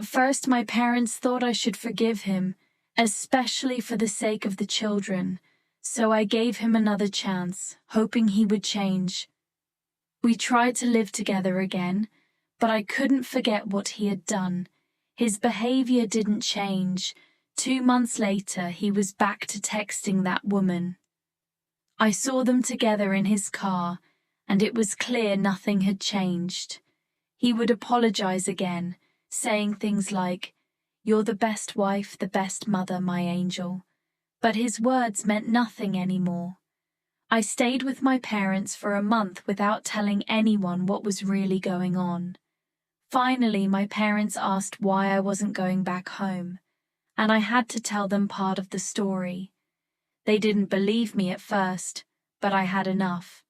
At first, my parents thought I should forgive him, especially for the sake of the children, so I gave him another chance, hoping he would change. We tried to live together again, but I couldn't forget what he had done. His behavior didn't change. 2 months later, he was back to texting that woman. I saw them together in his car, and it was clear nothing had changed. He would apologize again, saying things like, "You're the best wife, the best mother, my angel." But his words meant nothing anymore. I stayed with my parents for a month without telling anyone what was really going on. Finally, my parents asked why I wasn't going back home, and I had to tell them part of the story. They didn't believe me at first, but I had enough.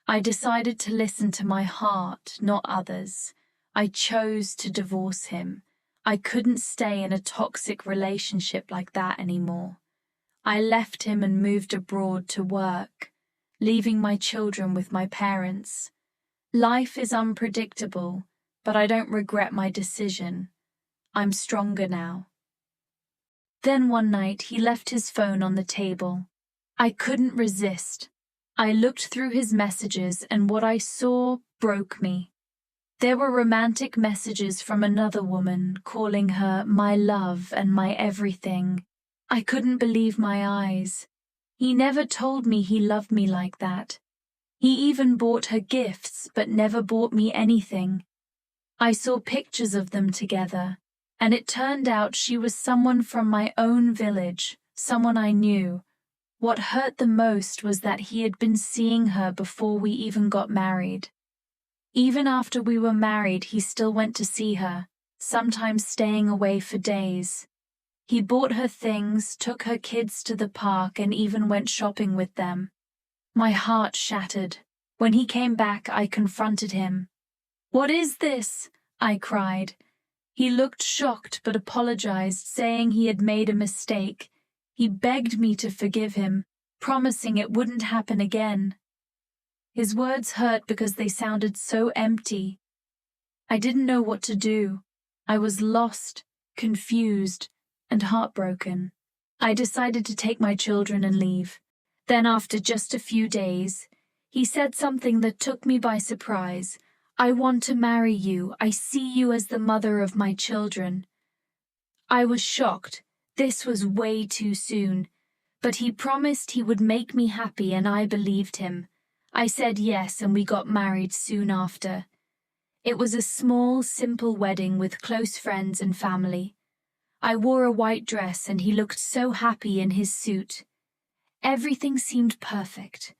I decided to listen to my heart, not others. I chose to divorce him. I couldn't stay in a toxic relationship like that anymore. I left him and moved abroad to work, leaving my children with my parents. Life is unpredictable, but I don't regret my decision. I'm stronger now. Then one night he left his phone on the table. I couldn't resist. I looked through his messages and what I saw broke me. There were romantic messages from another woman calling her my love and my everything. I couldn't believe my eyes. He never told me he loved me like that. He even bought her gifts but never bought me anything. I saw pictures of them together, and it turned out she was someone from my own village, someone I knew. What hurt the most was that he had been seeing her before we even got married. Even after we were married, he still went to see her, sometimes staying away for days. He bought her things, took her kids to the park, and even went shopping with them. My heart shattered. When he came back, I confronted him. "What is this?" I cried. He looked shocked but apologized, saying he had made a mistake. He begged me to forgive him, promising it wouldn't happen again. His words hurt because they sounded so empty. I didn't know what to do. I was lost, confused, and heartbroken. I decided to take my children and leave. Then after just a few days, he said something that took me by surprise. "I want to marry you. I see you as the mother of my children." I was shocked. This was way too soon. But he promised he would make me happy and I believed him. I said yes and we got married soon after. It was a small, simple wedding with close friends and family. I wore a white dress and he looked so happy in his suit. Everything seemed perfect.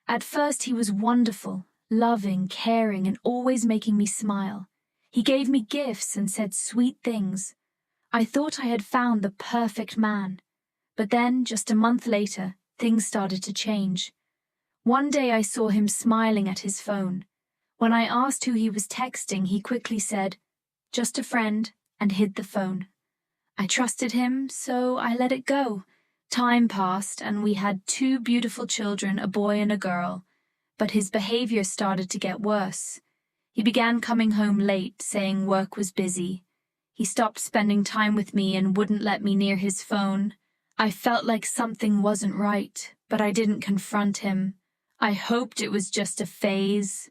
At first he was wonderful, loving, caring, and always making me smile. He gave me gifts and said sweet things. I thought I had found the perfect man. But then, just a month later, things started to change. One day I saw him smiling at his phone. When I asked who he was texting, he quickly said, "Just a friend," and hid the phone. I trusted him, so I let it go. Time passed, and we had 2 beautiful children, a boy and a girl. But his behavior started to get worse. He began coming home late, saying work was busy. He stopped spending time with me and wouldn't let me near his phone. I felt like something wasn't right, but I didn't confront him. I hoped it was just a phase.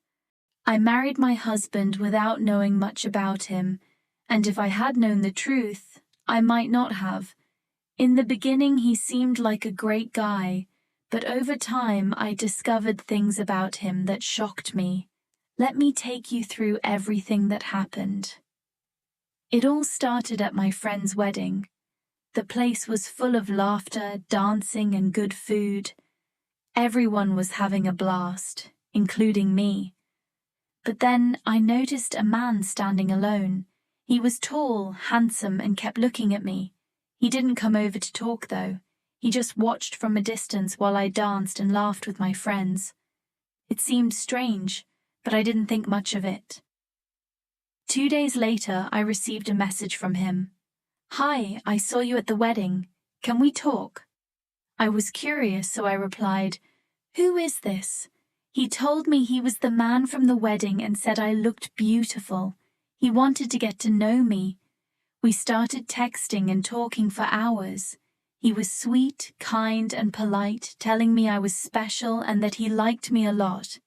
I married my husband without knowing much about him, and if I had known the truth, I might not have. In the beginning, he seemed like a great guy, but over time, I discovered things about him that shocked me. Let me take you through everything that happened. It all started at my friend's wedding. The place was full of laughter, dancing, and good food. Everyone was having a blast, including me. But then I noticed a man standing alone. He was tall, handsome, and kept looking at me. He didn't come over to talk, though. He just watched from a distance while I danced and laughed with my friends. It seemed strange, but I didn't think much of it. 2 days later, I received a message from him. "Hi, I saw you at the wedding. Can we talk?" I was curious, so I replied, "Who is this?" He told me he was the man from the wedding and said I looked beautiful. He wanted to get to know me. We started texting and talking for hours. He was sweet, kind, and polite, telling me I was special and that he liked me a lot.